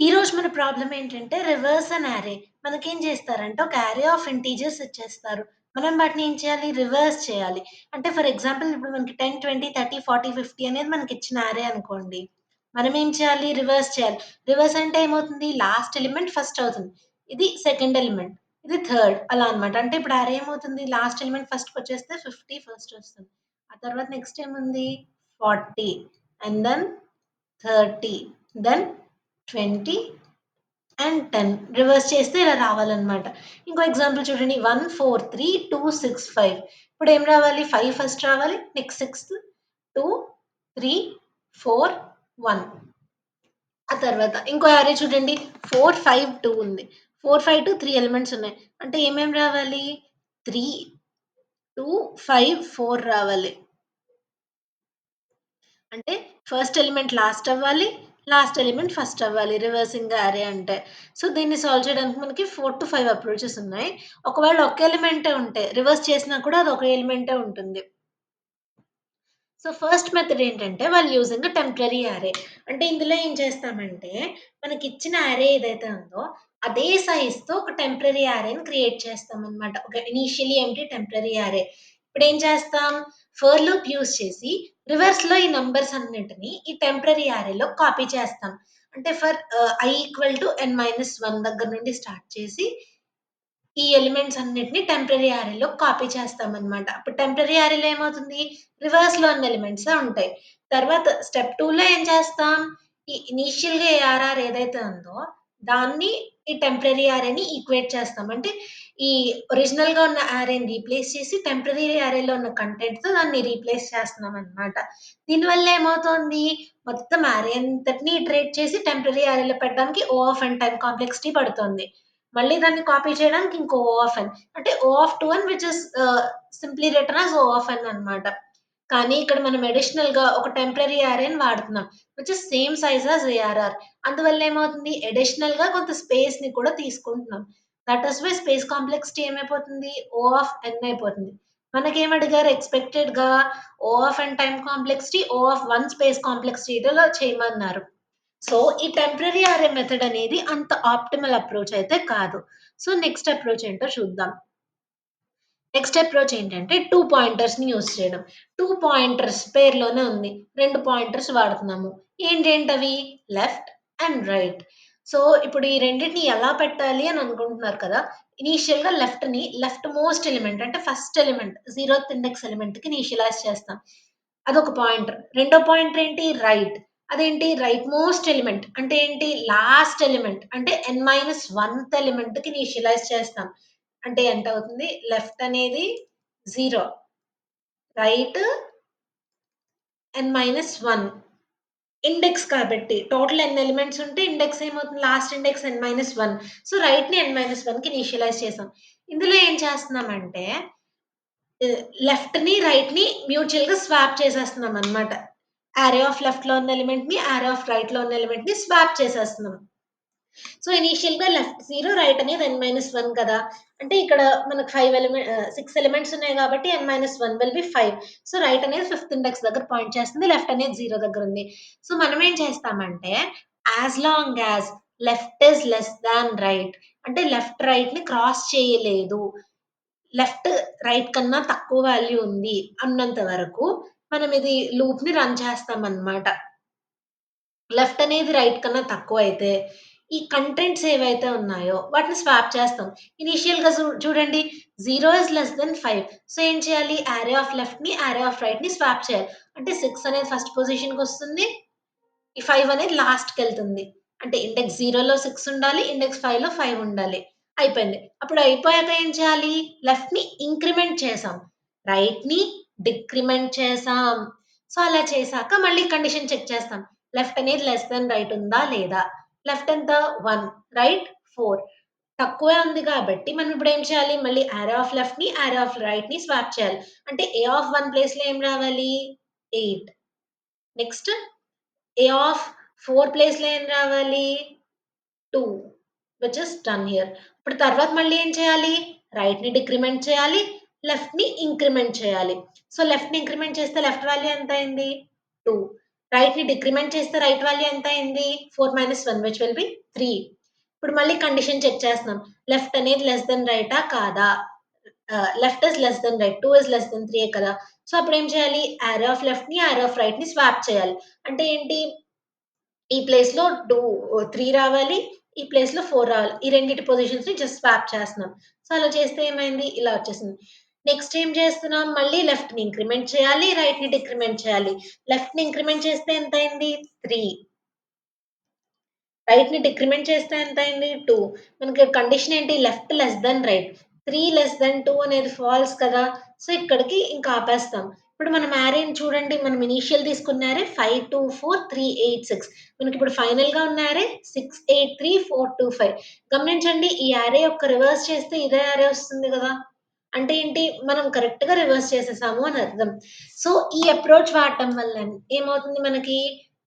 ఈరోజు మన ప్రాబ్లమ్ ఏంటంటే రివర్స్ అన్ యారే. మనకేం చేస్తారంటే ఒక యారే ఆఫ్ ఇంటీజర్స్ ఇచ్చేస్తారు. మనం వాటిని ఏం చేయాలి? రివర్స్ చేయాలి. అంటే ఫర్ ఎగ్జాంపుల్ ఇప్పుడు మనకి 10, 20, 30, 40, 50 అనేది మనకిచ్చిన యారే అనుకోండి. మనం ఏం చేయాలి? రివర్స్ చేయాలి. రివర్స్ అంటే ఏమవుతుంది? లాస్ట్ ఎలిమెంట్ ఫస్ట్ అవుతుంది. ఇది సెకండ్ ఎలిమెంట్. ఇది థర్డ్ అలా అన్నమాట. అంటే ఇప్పుడు యారే ఏమవుతుంది? లాస్ట్ ఎలిమెంట్ ఫస్ట్‌కొచ్చేస్తే 50 ఫస్ట్ వస్తుంది. ఆ తర్వాత నెక్స్ట్ ఏముంది? 40 and then 30 then 20 and 10 reverse చేస్తే ఇలా రావాలన్నమాట. ఇంకో ఎగ్జాంపుల్ చూడండి. 1, 4, 3, 2, 6, 5 ఇప్పుడేం రావాలి? 5 ఫస్ట్ రావాలి. నెక్స్ట్ 6, 2, 3, 4, 1 ఆ తర్వాత ఇంకో అర్రే చూడండి. 4, 5, 2 ఉంది. 4, 5, 2 3 ఎలిమెంట్స్ ఉన్నాయి. అంటే ఏమేం రావాలి? 3, 2, 5, 4 రావాలి. అంటే ఫస్ట్ ఎలిమెంట్ లాస్ట్ అవ్వాలి. లాస్ట్ ఎలిమెంట్ ఫస్ట్ అవ్వాలి. రివర్సింగ్ అర్రే అంటే. సో, దీన్ని సాల్వ్ చేయడానికి మనకి 4-5 అప్రోచెస్ ఉన్నాయి. ఒకవేళ ఒక ఎలిమెంటే ఉంటే రివర్స్ చేసినా కూడా అది ఒక ఎలిమెంటే ఉంటుంది. సో, ఫస్ట్ మెథడ్ ఏంటంటే యూజింగ్ టెంపరరీ అర్రే. అంటే ఇందులో ఏం చేస్తామంటే మనకిచ్చిన అర్రే ఏదైతే ఉందో అదే సైజ్‌తో ఒక టెంపరరీ అర్రేని క్రియేట్ చేస్తామనమాట. ఒక ఇనీషియల్లీ ఎంప్టీ టెంపరరీ అర్రే. ఇప్పుడేం చేస్తాం? ఫర్ లూప్ యూజ్ చేసి రివర్స్‌లో ఈ నంబర్స్ అన్నిటిని ఈ టెంపరరీ అర్రేలో కాపీ చేస్తాం. అంటే i ఈక్వల్ టు n-1 దగ్గర నుండి స్టార్ట్ చేసి ఈ ఎలిమెంట్స్ అన్నిటిని టెంపరరీ అర్రేలో కాపీ చేస్తామనమాట. అప్పుడు టెంపరరీ అర్రేలో ఏమవుతుంది? రివర్స్‌లో ఉన్న ఎలిమెంట్సే ఉంటాయి. తర్వాత స్టెప్ 2లో ఏం చేస్తాం? ఈ ఇనీషియల్‌గా ఏఆర్ఆర్ ఏదైతే ఉందో దాన్ని ఈ టెంపరరీ అర్రేని ఈక్వేట్ చేస్తాం. అంటే ఈ ఒరిజినల్‌గా ఉన్న అర్రేని రీప్లేస్ చేసి టెంపరరీ అర్రేలో ఉన్న కంటెంట్‌తో దాన్ని రీప్లేస్ చేస్తున్నామనమాట. దీనివల్ల ఏమవుతోంది? మొత్తం అర్రే అంతటిని ఇటరేట్ చేసి టెంపరరీ అర్రేలో పెట్టడానికి O of n time complexity పడుతోంది. మళ్ళీ దాన్ని కాపీ చేయడానికి ఇంకో O ఆఫ్ n. అంటే O of 2n which is simply written as O of n అన్నమాట. కానీ ఇక్కడ మనం అడిషనల్‌గా ఒక టెంపరరీ అర్రేని వాడుతున్నాం. Which is same size as ARR. అందువల్ల ఏమవుతుంది? అడిషనల్‌గా కొంత స్పేస్‌ని కూడా తీసుకుంటున్నాం. That is why space complexity ఏమైపోతుంది? O ఆఫ్ n అయిపోతుంది. మనకేమడిగారు ఎక్స్‌పెక్టెడ్‌గా O of n time complexity, O of 1 space కాంప్లెక్సిటీలో చేయమన్నారు. సో, ఈ టెంపరరీ అర్రే మెథడ్ అనేది అంత ఆప్టిమల్ అప్రోచ్ అయితే కాదు. సో, నెక్స్ట్ అప్రోచ్ ఏంటో చూద్దాం. నెక్స్ట్ అప్రోచ్ ఏంటంటే 2 పాయింటర్స్‌ని యూజ్ చేయడం. 2 పాయింటర్స్ పేరులోనే ఉంది. 2 పాయింటర్స్ వాడుతున్నాము. ఏంటేంటవి? Left and right. సో, ఇప్పుడు ఈ రెండిటిని ఎలా పెట్టాలి అని అనుకుంటున్నారు కదా! ఇనీషియల్‌గా లెఫ్ట్ మోస్ట్ ఎలిమెంట్ అంటే ఫస్ట్ ఎలిమెంట్ 0థ్ ఇండెక్స్ ఎలిమెంట్‌కి ఇనీషియలైజ్ చేస్తాం. అదొక పాయింటర్. రెండో పాయింటర్ ఏంటి? రైట్. అదేంటి? Right most element. అంటే ఏంటి? Last element. అంటే n-1థ్ ఎలిమెంట్‌కి ఇనీషియలైజ్ చేస్తాం. అంటే ఎంతవుతుంది? లెఫ్ట్ అనేది 0, రైట్ n-1 ఇండెక్స్ కాబట్టి టోటల్ n ఎలిమెంట్స్ ఉంటే ఇండెక్స్ ఏమవుతుంది? Last index n-1. సో, రైట్‌ని n-1కి ఇనీషియలైజ్ చేసాం. ఇందులో ఏం చేస్తున్నామంటే లెఫ్ట్‌ని, రైట్‌ని మ్యూచువల్‌గా స్వాప్ చేసేస్తున్నామనమాట. అర్రే ఆఫ్ లెఫ్ట్‌లో ఉన్న ఎలిమెంట్‌ని, అర్రే ఆఫ్ రైట్‌లో ఉన్న ఎలిమెంట్‌ని స్వాప్ చేసేస్తున్నాం. సో, ఇనీషియల్‌గా లెఫ్ట్ 0, రైట్ అనేది n-1 కదా! అంటే ఇక్కడ మనకు 6 ఎలిమెంట్స్ ఉన్నాయి కాబట్టి n-1 will be 5. So, right అనేది ఫిఫ్త్ ఇండెక్స్ దగ్గర పాయింట్ చేస్తుంది. లెఫ్ట్ అనేది 0 దగ్గరుంది. సో, మనం ఏం చేస్తామంటే as long as left is less than right అంటే లెఫ్ట్ రైట్‌ని క్రాస్ చేయలేదు. లెఫ్ట్ రైట్ కన్నా తక్కువ వాల్యూ ఉంది అన్నంత వరకు మనం ఇది లూప్‌ని రన్ చేస్తామనమాట. లెఫ్ట్ అనేది రైట్ కన్నా తక్కువైతే, ఈ కంటెంట్స్ ఏవైతే ఉన్నాయో వాటిని స్వాప్ చేస్తాం. ఇనీషియల్‌గా చూడండి 0 ఈస్ లెస్ థాన్ 5. సో, ఏం చేయాలి? అర్రే ఆఫ్ లెఫ్ట్‌ని, అర్రే ఆఫ్ రైట్‌ని స్వాప్ చేయాలి. అంటే 6 అనేది ఫస్ట్ పొజిషన్‌కొస్తుంది. ఈ 5 అనేది లాస్ట్‌కెళ్తుంది. అంటే ఇండెక్స్ 0లో 6 ఉండాలి. ఇండెక్స్ 5లో 5 ఉండాలి. అయిపోయింది. అప్పుడు అయిపోయాక ఏం చేయాలి? లెఫ్ట్‌ని ఇంక్రిమెంట్ చేసాం. రైట్‌ని డిక్రిమెంట్ చేసాం. సో, అలా చేశాక మళ్ళీ కండిషన్ చెక్ చేస్తాం. లెఫ్ట్ అనేది లెస్ థాన్ రైట్ ఉందా? లేదా? లెఫ్ట్ ఎంత? 1, రైట్ 4. తక్కువే ఉంది కాబట్టి మనం ఇప్పుడేం చేయాలి? మళ్ళీ అర్రే ఆఫ్ లెఫ్ట్‌ని, అర్రే ఆఫ్ రైట్‌ని స్వాప్ చేయాలి. అంటే ఏ ఆఫ్ 1 ప్లేస్‌లో ఏం రావాలి? 8. నెక్స్ట్ ఏ ఆఫ్ 4 ప్లేస్‌లో ఏం రావాలి? 2 విచ్ ఇస్ డన్ హియర్. ఇప్పుడు తర్వాత మళ్ళీ ఏం చేయాలి? రైట్‌ని డిక్రిమెంట్ చేయాలి. లెఫ్ట్‌ని ఇంక్రిమెంట్ చేయాలి. సో, లెఫ్ట్‌ని ఇంక్రిమెంట్ చేస్తే లెఫ్ట్ వాల్యూ ఎంతయింది? 2. రైట్‌ని డిక్రిమెంట్ చేస్తే రైట్ వాల్యూ ఎంత అయింది? 4 - 1 విచ్ విల్ బి 3. ఇప్పుడు మళ్ళీ కండిషన్ చెక్ చేస్తున్నాం. లెఫ్ట్ అనేది లెస్ థాన్ రైటా? కాదా? Left is less than right. 2 is less than 3 కదా! సో, అప్పుడేం చేయాలి? యారో ఆఫ్ లెఫ్ట్‌ని, యారో ఆఫ్ రైట్‌ని స్వాప్ చేయాలి. అంటే ఏంటి? ఈ ప్లేస్‌లో 3 రావాలి. ఈ ప్లేస్‌లో 4 రావాలి. ఈ రెండిటి పొజిషన్స్‌ని జస్ట్ స్వాప్ చేస్తున్నాం. సో, అలా చేస్తే ఏమైంది? ఇలా వచ్చేసింది. నెక్స్ట్ ఏం చేస్తున్నాం? మళ్ళీ లెఫ్ట్‌ని ఇంక్రిమెంట్ చేయాలి. రైట్‌ని డిక్రిమెంట్ చేయాలి. లెఫ్ట్‌ని ఇంక్రిమెంట్ చేస్తే ఎంతయింది? 3. రైట్‌ని డిక్రిమెంట్ చేస్తే ఎంతయింది? 2. మనకి కండిషన్ ఏంటి? Left less than right. 3 less than 2 అనేది ఫాల్స్ కదా! సో, ఇక్కడికి ఇంక ఆపేస్తాం. ఇప్పుడు మనం యారేని చూడండి. మనం ఇనీషియల్ తీసుకున్న యారే 5, 2, 4, 3, 8, 6. మనకిప్పుడు ఫైనల్‌గా ఉన్న యారే 6, 8, 3, 4, 2, 5. గమనించండి ఈ యారే యొక్క రివర్స్ చేస్తే ఇదే యారే వస్తుంది గదా! అంటే ఏంటి? మనం కరెక్ట్‌గా రివర్స్ చేసేసాము అని అర్థం. సో, ఈ అప్రోచ్ వాడటం వల్ల ఏమవుతుంది మనకి?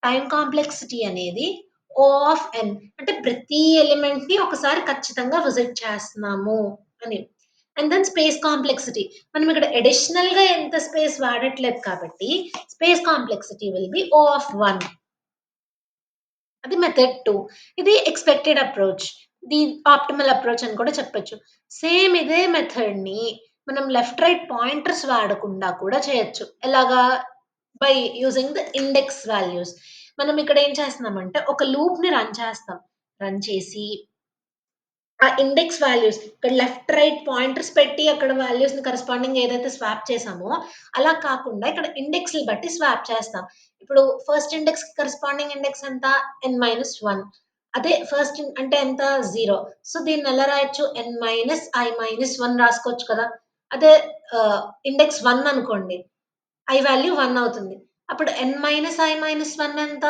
టైమ్ కాంప్లెక్సిటీ అనేది ఓ ఆఫ్ ఎన్ అంటే ప్రతి ఎలిమెంట్‌ని ఒకసారి ఖచ్చితంగా విజిట్ చేస్తున్నాము అని. And then space complexity. మనం ఇక్కడ అడిషనల్‌గా ఎంత స్పేస్ వాడట్లేదు కాబట్టి space complexity will be O of 1. అది మెథడ్ 2. ఇది ఎక్స్‌పెక్టెడ్ అప్రోచ్. ఇది ఆప్టిమల్ అప్రోచ్ అని కూడా చెప్పొచ్చు. సేమ్ ఇదే మెథడ్‌ని మనం లెఫ్ట్, రైట్ పాయింటర్స్ వాడకుండా కూడా చేయొచ్చు. ఎలాగా? By using the index values. మనం ఇక్కడ ఏం చేస్తున్నామంటే ఒక లూప్‌ని రన్ చేస్తాం. రన్ చేసి ఆ ఇండెక్స్ వాల్యూస్ ఇక్కడ లెఫ్ట్, రైట్ పాయింటర్స్ పెట్టి అక్కడ వాల్యూస్‌ని కరస్పాండింగ్ ఏదైతే స్వాప్ చేసామో, అలా కాకుండా ఇక్కడ ఇండెక్స్‌ని బట్టి స్వాప్ చేస్తాం. ఇప్పుడు ఫస్ట్ ఇండెక్స్‌కి కరస్పాండింగ్ ఇండెక్స్ ఎంత? n-1. అదే ఫస్ట్ అంటే ఎంత? 0. సో, దీన్నెలా రాయొచ్చు? n-i-1 రాసుకోవచ్చు కదా! అదే ఆహ్, ఇండెక్స్ 1 అనుకోండి. వాల్యూ 1 అవుతుంది. అప్పుడు n-i-1 ఎంత?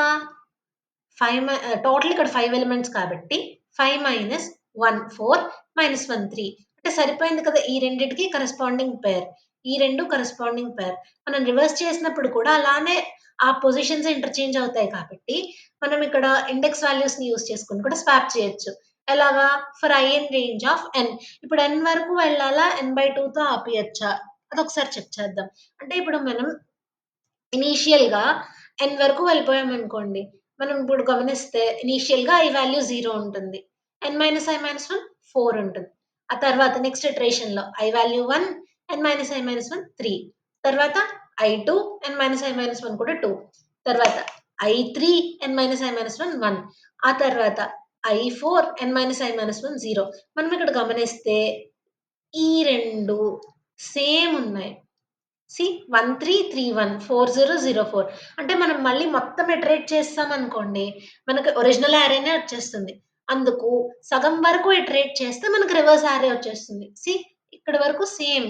టోటల్ ఇక్కడ 5 ఎలిమెంట్స్ కాబట్టి 5 - 1 4 -1 3 అంటే సరిపోయింది కదా! ఈ రెండిటికి కరస్పాండింగ్ పెయిర్. ఈ 2 కరస్పాండింగ్ పెయిర్. మనం రివర్స్ చేసినప్పుడు కూడా అలానే ఆ పొజిషన్స్ ఇంటర్‌చేంజ్ అవుతాయి కాబట్టి, మనం ఇక్కడ ఇండెక్స్ వాల్యూస్‌ని యూజ్ చేసుకొని కూడా స్వాప్ చేయొచ్చు. ఎలాగా? For I in range of n. ఇప్పుడు n వరకు వెళ్ళాలా? n/2తో ఆపియచ్చా? అదొకసారి చెక్ చేద్దాం. అంటే ఇప్పుడు మనం ఇనీషియల్‌గా n వరకు వెళ్ళిపోయామనుకోండి. మనం ఇప్పుడు గమనిస్తే ఇనీషియల్‌గా i వాల్యూ 0 ఉంటుంది. n-i-1 4 ఉంటుంది. ఆ తర్వాత నెక్స్ట్ ఇటరేషన్‌లో i వాల్యూ 1, n-i-1 3. తర్వాత i2, n-i-1 కూడా 2. తర్వాత i3, n-i-1 1. ఆ తర్వాత i4, n-i-1 0. మనం ఇక్కడ గమనిస్తే ఈ 2 సేమ్ ఉన్నాయి. 1331 4004 అంటే మనం మళ్ళీ మొత్తం ఇటరేట్ చేసామనుకోండి, మనకు ఒరిజినల్ అరేనే వచ్చేస్తుంది. అందుకు సగం వరకు ఇటరేట్ చేస్తే మనకు రివర్స్ అరే వచ్చేస్తుంది. ఇక్కడి వరకు సేమ్.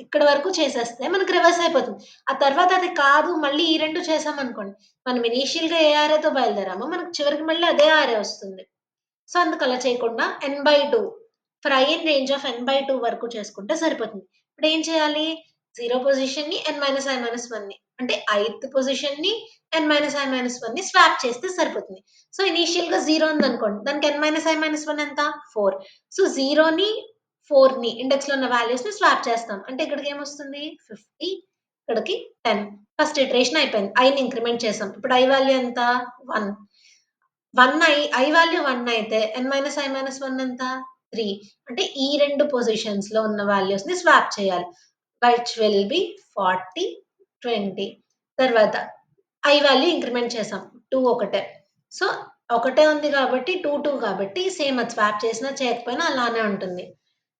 ఇక్కడి వరకు చేసేస్తే మనకు రివర్స్ అయిపోతుంది. ఆ తర్వాత అది కాదు మళ్ళీ ఈ 2 చేసామనుకోండి, మనం ఇనీషియల్‌గా ఏ అరేతో బయలుదేరామో మనకు చివరికి మళ్ళీ అదే అరే వస్తుంది. సో, అందుకలా చేయకుండా n/2 for i in range of n/2 వరకు చేసుకుంటే సరిపోతుంది. ఇప్పుడేం చేయాలి? 0 పొజిషన్‌ని n-i-1ని అంటే ఐత్ పొజిషన్‌ని n-i-1ని స్వాప్ చేస్తే సరిపోతుంది. సో, ఇనీషియల్‌గా 0 ఉందనుకోండి. దానికి n-i-1 ఎంత? 4. సో, 0ని, 4ని ఇండెక్స్‌లో ఉన్న వాల్యూస్‌ని స్వాప్ చేస్తాం. అంటే ఇక్కడికేమొస్తుంది? 50 ఇక్కడికి 10. ఫస్ట్ ఇటరేషన్ అయిపోయింది. ఐని ఇంక్రిమెంట్ చేసాం. ఇప్పుడు ఐ వాల్యూ ఎంత? 1. 1 ఐ వాల్యూ 1 అయితే n-i-1 ఎంత? 3. అంటే ఈ 2 పొజిషన్స్‌లో ఉన్న వాల్యూస్‌ని స్వాప్ చేయాలి. Which will be 40, 20. తర్వాత ఐ వాల్యూ ఇంక్రిమెంట్ చేసాం. 2 ఒకటే. సో, ఒకటే ఉంది కాబట్టి 2, 2 కాబట్టి సేమ్ అది స్వాప్ చేసినా చేయకపోయినా అలానే ఉంటుంది.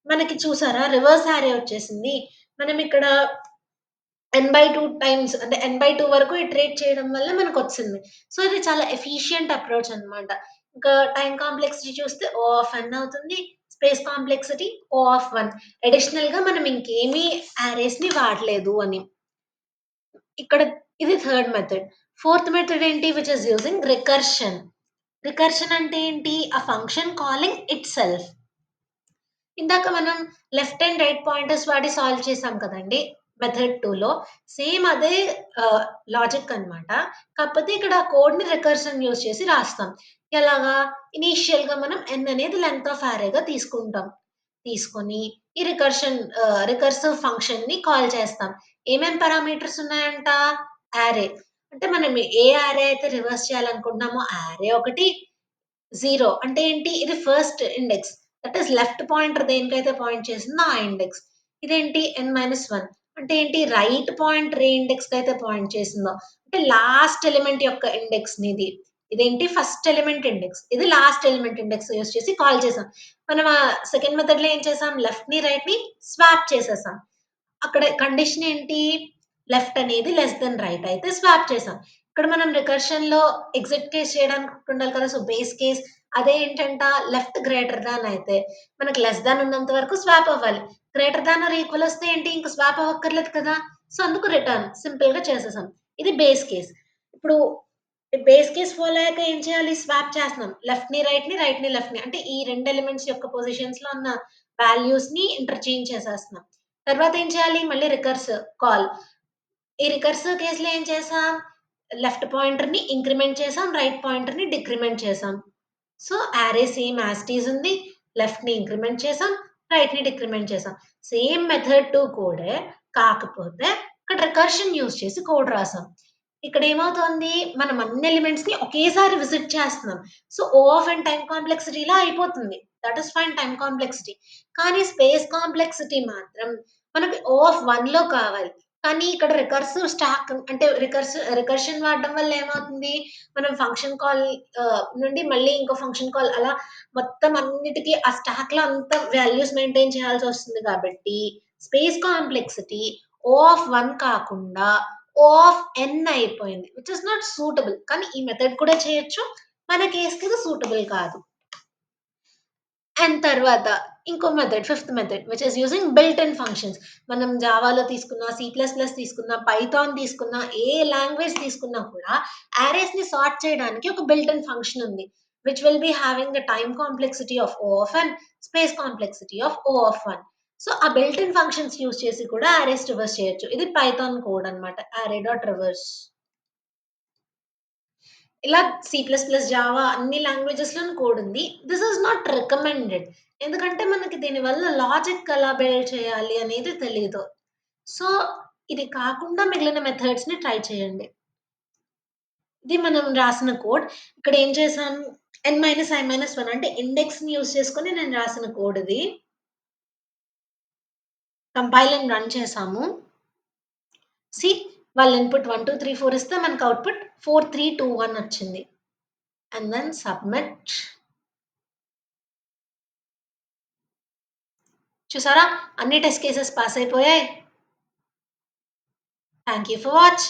మనకి చూసారా రివర్స్ అరే వచ్చేసింది. మనం ఇక్కడ n/2 టైమ్స్ అంటే n/2 వరకు ఇటరేట్ చేయడం వల్ల మనకొచ్చింది. సో, ఇది చాలా ఎఫిషియంట్ అప్రోచ్ అన్నమాట. ఇంకా టైమ్ కాంప్లెక్సిటీ చూస్తే O ఆఫ్ n అవుతుంది. Space complexity O of 1. అడిషనల్‌గా మనం ఇంకేమి అరేస్‌ని వాడలేదు అని. ఇక్కడ ఇది థర్డ్ మెథడ్. ఫోర్త్ మెథడ్ ఏంటి? Which is using recursion. Recursion అంటే ఏంటి? a function calling itself. ఇందాక మనం లెఫ్ట్ అండ్ రైట్ పాయింటర్స్ వాడి సాల్వ్ చేసాం కదండీ! మెథడ్ 2లో సేమ్ అదే ఆహ్, లాజిక్ అన్నమాట. కాకపోతే ఇక్కడ కోడ్‌ని రికర్షన్ యూజ్ చేసి రాస్తాం. ఎలాగా? ఇనీషియల్‌గా మనం n అనేది లెంగ్త్ ఆఫ్ అరేగా తీసుకుంటాం. తీసుకొని ఈ రికర్సివ్ ఫంక్షన్‌ని కాల్ చేస్తాం. ఏమేం పారామీటర్స్ ఉన్నాయంట? అరే. అంటే మనం ఏ యారే అయితే రివర్స్ చేయాలనుకుంటున్నామో ఆ యారే ఒకటి 0 అంటే ఏంటి? ఇది first index. That is left pointer దేనికైతే పాయింట్ చేసిందో ఆ ఇండెక్స్. ఇదేంటి n-1 అంటే ఏంటి? రైట్ పాయింటర్ ఏ ఇండెక్స్‌కైతే పాయింట్ చేసిందో. అంటే లాస్ట్ ఎలిమెంట్ యొక్క ఇండెక్స్‌నిది. ఇదేంటి? First element index. ఇది లాస్ట్ ఎలిమెంట్ ఇండెక్స్ యూజ్ చేసి కాల్ చేసాం. మనం సెకండ్ మెథడ్‌లో ఏం చేసాం? లెఫ్ట్‌ని, రైట్‌ని స్వాప్ చేసేసాం. అక్కడ కండిషన్ ఏంటి? లెఫ్ట్ అనేది లెస్ థాన్ రైట్ అయితే స్వాప్ చేసాం. ఇక్కడ మనం రికర్షన్‌లో ఎగ్జిట్ కేస్ చేయడానికి ఉండాలి కదా! సో, బేస్ కేస్ అదేంటంట లెఫ్ట్ గ్రేటర్ థాన్ అయితే మనకు లెస్ థాన్ ఉన్నంత వరకు స్వాప్ అవ్వాలి. గ్రేటర్ థాన్ ఆర్ ఈక్వల్ వస్తే ఏంటి ఇంక స్వాప్ అవ్వక్కర్లేదు కదా! సో, అందుకు రిటర్న్ సింపుల్‌గా చేసేసాం. ఇది బేస్ కేస్. ఇప్పుడు బేస్ కేస్ ఫాలో అయ్యాక ఏం చేయాలి? స్వాప్ చేస్తున్నాం. లెఫ్ట్‌ని రైట్‌ని, రైట్‌ని లెఫ్ట్‌ని అంటే ఈ 2 ఎలిమెంట్స్ యొక్క పొజిషన్స్‌లో ఉన్న వాల్యూస్‌ని ఇంటర్చేంజ్ చేసేస్తున్నాం. తర్వాత ఏం చేయాలి? మళ్ళీ కాల్. ఈ రికర్సివ్ కేస్‌లో ఏం చేసాం? లెఫ్ట్ పాయింటర్‌ని ఇంక్రిమెంట్ చేసాం. రైట్ పాయింటర్‌ని డిక్రిమెంట్ చేసాం. So, array same as it is ఉంది. లెఫ్ట్‌ని ఇంక్రిమెంట్ చేసాం. రైట్‌ని డిక్రిమెంట్ చేసాం. సేమ్ మెథడ్ 2 కోడే. కాకపోతే ఇక్కడ రికర్షన్ యూజ్ చేసి కోడ్ రాసాం. ఇక్కడేమవుతోంది? మనం అన్ని ఎలిమెంట్స్‌ని ఒకేసారి విజిట్ చేస్తున్నాం. So, O of n time కాంప్లెక్సిటీలా అయిపోతుంది. That is fine time complexity. కానీ స్పేస్ కాంప్లెక్సిటీ మాత్రం మనకి O ఆఫ్ 1లో కావాలి. కానీ ఇక్కడ రికర్సివ్ స్టాక్ అంటే రికర్షన్ వాడడం వల్ల ఏమవుతుంది? మనం ఫంక్షన్ కాల్ నుండి మళ్ళీ ఇంకో ఫంక్షన్ కాల్ అలా మొత్తం అన్నిటికి ఆ స్టాక్‌లో అంతా వాల్యూస్ మెయింటైన్ చేయాల్సొస్తుంది కాబట్టి, స్పేస్ కాంప్లెక్సిటీ O ఆఫ్ 1 కాకుండా O ఆఫ్ n అయిపోయింది. Which is not suitable. కానీ ఈ మెథడ్ కూడా చేయొచ్చు. మన కేస్‌కి ఇది సూటబుల్ కాదు. అండ్ తర్వాత ఇంకో method fifth method which is using built in functions. మనం జావాలో తీసుకున్న, తీసుకున్న, పైథాన్ తీసుకున్న, ఏ లాంగ్వేజ్ తీసుకున్నా కూడా అరేస్‌ని సార్ట్ చేయడానికి ఒక బిల్ట్ ఇన్ ఫంక్షన్ ఉంది. Which will be having the time complexity of O of n, space complexity of O of 1. So, ఆ బిల్ట్ ఇన్ ఫంక్షన్స్ యూజ్ చేసి కూడా అరేస్ రివర్స్ చేయొచ్చు. ఇది పైథాన్ కోడ్ అన్నమాట. అరే డాట్ రివర్స్. ఇలా జావా అన్ని లాంగ్వేజెస్‌లోను కోడ్ ఉంది. This is not recommended. ఎందుకంటే మనకి దీని వల్ల లాజిక్ ఎలా బిల్డ్ చేయాలి అనేది తెలీదు. సో, ఇది కాకుండా మిగిలిన మెథడ్స్‌ని ట్రై చేయండి. ఇది మనం రాసిన కోడ్. ఇక్కడ ఏం చేసాం n-i-1 అంటే ఇండెక్స్‌ని యూజ్ చేసుకొని నేను రాసిన కోడ్ ఇది. కంపైల్ అండ్ రన్ చేసాము. సీ వాళ్ళ ఇన్‌పుట్ 1, 2, 3, 4 ఇస్తే మనకు ఔట్‌పుట్ 4, 3, 2, 1 వచ్చింది. And then submit. చూసారా? అన్ని టెస్ట్ కేసెస్ పాస్ అయిపోయాయి. Thank you for watching.